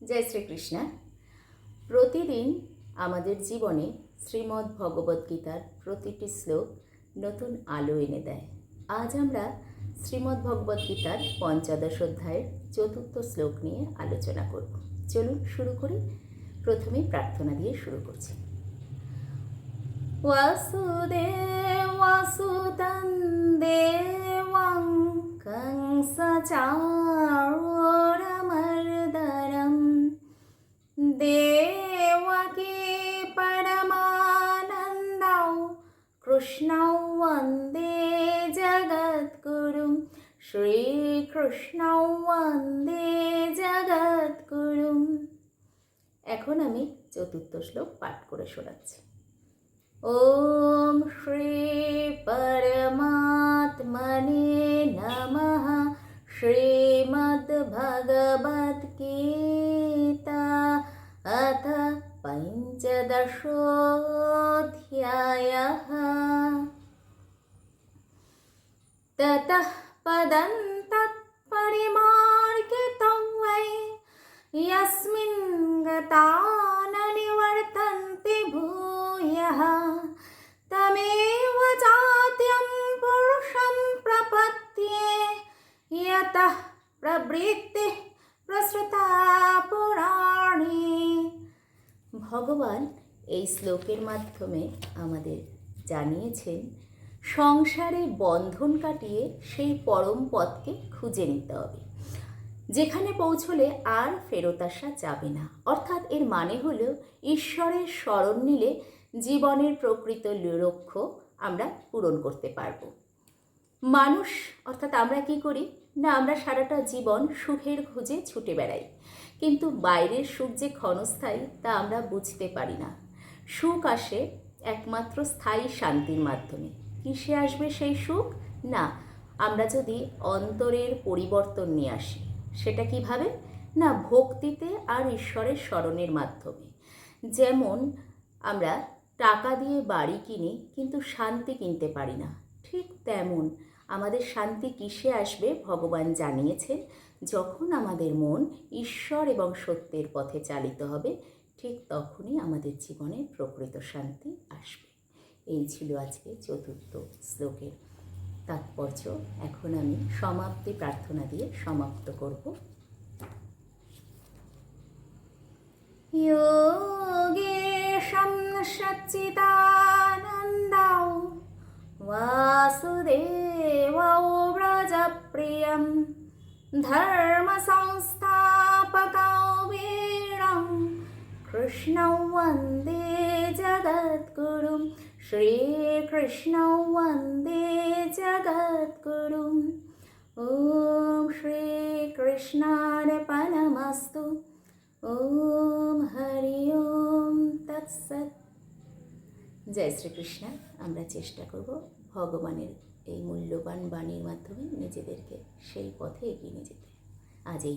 জয় শ্রীকৃষ্ণ। প্রতিদিন আমাদের জীবনে শ্রীমদ্ ভগবদ্গীতার প্রতিটি শ্লোক নতুন আলো এনে দেয়। আজ আমরা শ্রীমদ্ ভগবদ্গীতার ৫ম অধ্যায়ের ৪র্থ শ্লোক নিয়ে আলোচনা করব। চলুন শুরু করি। প্রথমেই প্রার্থনা দিয়ে শুরু করছি। বাসুদেবাসুতং দেবং কংসচারূরমর্দনম দেবকী পরমানন্দৌ কৃষ্ণৌ বন্দে জগদ্গুরুম শ্রীকৃষ্ণৌ বন্দে জগদ্গুরুম। এখন আমি ৪র্থ শ্লোক পাঠ করে শোনাচ্ছি। ওম শ্রী পরমাত্মনে নমঃ। শ্রীমদ্ভগবদ্গীতা অথ পঞ্চদশোऽধ্যায়ঃ। ততঃ পদং তৎপরিমার্গিতং বৈ यस्मिन् गता न निवर्तन्ते भूयः तमेव चाद्यं पुरुषं प्रपद्ये यतः प्रवृत्तिः प्रसृता पुराणे। ভগবান এই শ্লোকের মাধ্যমে আমাদের জানিয়েছেন সংসারে বন্ধন কাটিয়ে সেই পরম পথকে খুঁজে নিতে হবে, যেখানে পৌঁছলে আর ফেরত আসা যাবে না। অর্থাৎ এর মানে হলো ঈশ্বরের শরণ নিলে জীবনের প্রকৃত লক্ষ্য আমরা পূরণ করতে পারব। মানুষ অর্থাৎ আমরা কি করি না, আমরা সারাটা জীবন সুখের খোঁজে ছুটে বেড়াই, কিন্তু বাইরের সুখ যে ক্ষণস্থায়ী তা আমরা বুঝতে পারি না। সুখ আসে একমাত্র স্থায়ী শান্তির মাধ্যমে। কিসে আসবে সেই সুখ? না, আমরা যদি অন্তরের পরিবর্তন নিয়ে আসি। সেটা কিভাবে? না, ভক্তিতে আর ঈশ্বরের স্মরণের মাধ্যমে। যেমন আমরা টাকা দিয়ে বাড়ি কিনি কিন্তু শান্তি কিনতে পারি না, ঠিক তেমন আমাদের শান্তি কিসে আসবে ভগবান জানিয়েছেন, যখন আমাদের মন ঈশ্বর এবং সত্যের পথে চালিত হবে, ঠিক তখনই আমাদের জীবনে প্রকৃত শান্তি আসবে। এই ছিল আজকে ৪র্থ শ্লোকের তাৎপর্য। এখন আমি সমাপ্তি প্রার্থনা দিয়ে সমাপ্ত করব। যোগেশং সচ্চিদানন্দৌ বাসুদেবৌ ব্রজপ্রিয়ং ধর্ম সংস্থাপকৌ বীরং কৃষ্ণৌ বন্দে জগদ্গুরুম শ্রীকৃষ্ণৌ বন্দে জগদ্গুরুম। ওম শ্রীকৃষ্ণার্পণমস্তু। ওম হরি ওম তৎসৎ। জয় শ্রীকৃষ্ণ। আমরা চেষ্টা করব ভগবানের এই মূল্যবান বাণীর মাধ্যমে নিজেদেরকে সেই পথে এগিয়ে নিয়ে যেতে। আজ এই